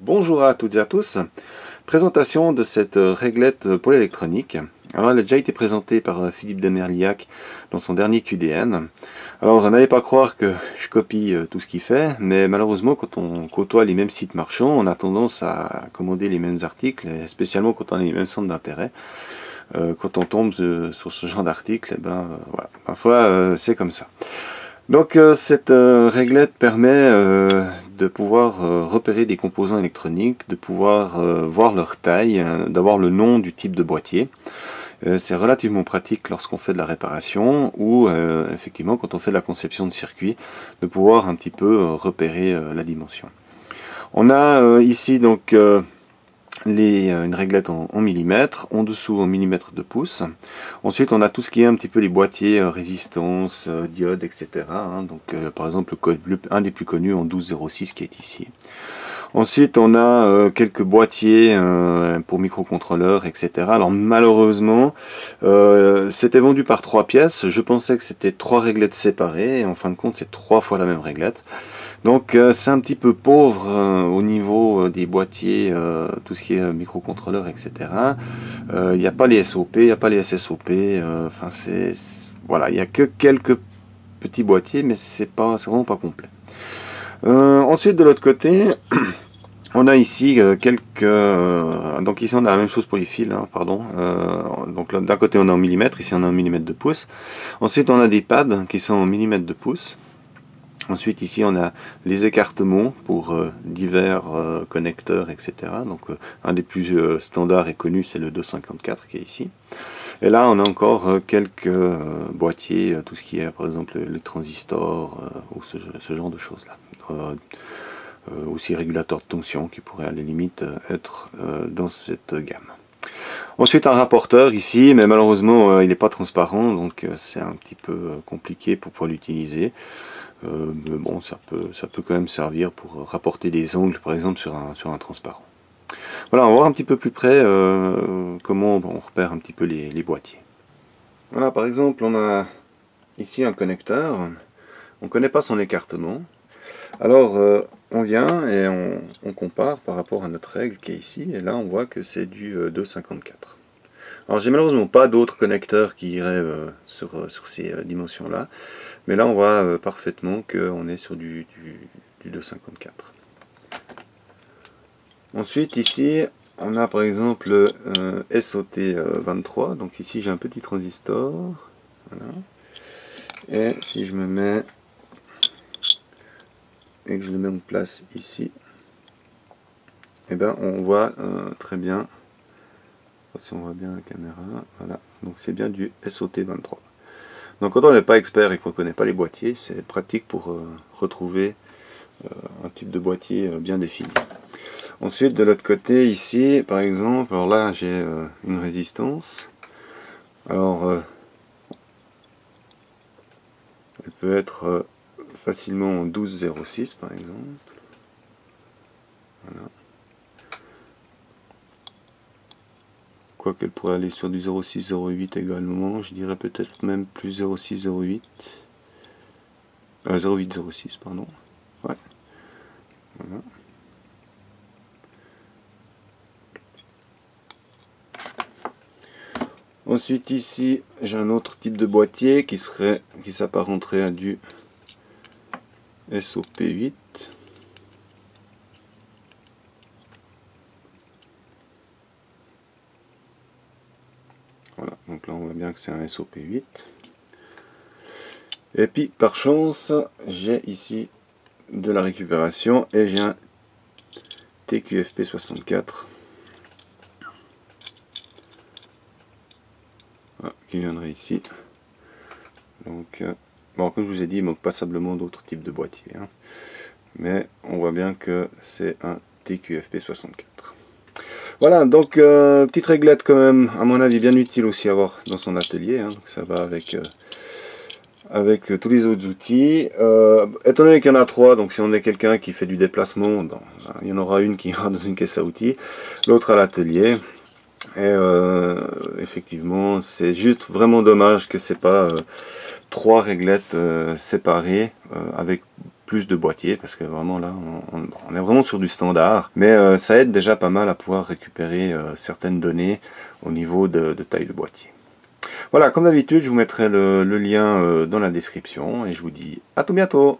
Bonjour à toutes et à tous. Présentation de cette réglette pour l'électronique. Alors elle a déjà été présentée par Philippe Demerliac dans son dernier QDN. Alors n'allez pas croire que je copie tout ce qu'il fait, mais malheureusement quand on côtoie les mêmes sites marchands, on a tendance à commander les mêmes articles, et spécialement quand on a les mêmes centres d'intérêt. Quand on tombe sur ce genre d'article, eh ben, voilà. Parfois c'est comme ça. Donc cette réglette permet de pouvoir repérer des composants électroniques, de pouvoir voir leur taille, d'avoir le nom du type de boîtier. C'est relativement pratique lorsqu'on fait de la réparation ou effectivement quand on fait de la conception de circuit, de pouvoir un petit peu repérer la dimension. On a ici donc une réglette en millimètres, en dessous en millimètres de pouce. Ensuite on a tout ce qui est un petit peu les boîtiers résistance, diode, etc. Donc par exemple un des plus connus en 1206 qui est ici. Ensuite on a quelques boîtiers pour microcontrôleurs, etc. Alors malheureusement c'était vendu par 3 pièces. Je pensais que c'était 3 réglettes séparées et en fin de compte c'est 3 fois la même réglette. Donc c'est un petit peu pauvre au niveau des boîtiers, tout ce qui est microcontrôleur, etc. Il n'y a pas les SOP, il n'y a pas les SSOP, enfin voilà, il n'y a que quelques petits boîtiers, mais c'est vraiment pas complet. Ensuite de l'autre côté, on a ici donc ici on a la même chose pour les fils, pardon. Donc d'un côté on est en millimètres, ici on est en millimètres de pouce. Ensuite on a des pads qui sont en millimètres de pouce. Ensuite ici on a les écartements pour divers connecteurs, etc. Donc un des plus standards et connus c'est le 254 qui est ici. Et là on a encore quelques boîtiers, tout ce qui est par exemple les transistors ou ce genre de choses là. Aussi régulateur de tension qui pourrait à la limite être dans cette gamme. Ensuite un rapporteur ici, mais malheureusement il n'est pas transparent, donc c'est un petit peu compliqué pour pouvoir l'utiliser. Mais bon, ça peut quand même servir pour rapporter des angles, par exemple, sur un transparent. Voilà, on va voir un petit peu plus près comment on repère un petit peu les boîtiers. Voilà, par exemple, on a ici un connecteur. On ne connaît pas son écartement. Alors, on vient et on compare par rapport à notre règle qui est ici. Et là, on voit que c'est du 2,54. Alors, j'ai malheureusement pas d'autres connecteurs qui iraient sur ces dimensions-là. Mais là, on voit parfaitement qu'on est sur du 2,54. Ensuite, ici, on a par exemple le SOT23. Donc ici, j'ai un petit transistor. Voilà. Et si je me mets et que je le mets en place ici, eh ben, on voit très bien, si on voit bien la caméra, voilà. Donc c'est bien du SOT23. Donc quand on n'est pas expert et qu'on ne connaît pas les boîtiers, c'est pratique pour retrouver un type de boîtier bien défini. Ensuite de l'autre côté ici par exemple, alors là j'ai une résistance. Alors elle peut être facilement en 12,06 par exemple. Voilà. Quoique elle pourrait aller sur du 0,608 également, je dirais peut-être même plus 0,608. 0,806 pardon. Ouais. Voilà. Ensuite ici j'ai un autre type de boîtier qui s'apparenterait à du SOP8. Voilà, donc là on voit bien que c'est un SOP8. Et puis par chance j'ai ici de la récupération et j'ai un TQFP64 qui viendrait ici. Donc bon, comme je vous ai dit, il manque passablement d'autres types de boîtiers, mais on voit bien que c'est un TQFP64. Voilà, donc petite réglette quand même, à mon avis bien utile aussi à avoir dans son atelier, donc ça va avec tous les autres outils. Étant donné qu'il y en a 3, donc si on est quelqu'un qui fait du déplacement, bon, il y en aura une qui ira dans une caisse à outils, l'autre à l'atelier. Et effectivement, c'est juste vraiment dommage que c'est pas 3 réglettes séparées avec plus de boîtiers, parce que vraiment là, on est vraiment sur du standard. Mais ça aide déjà pas mal à pouvoir récupérer certaines données au niveau de taille de boîtier. Voilà, comme d'habitude, je vous mettrai le lien dans la description et je vous dis à tout bientôt.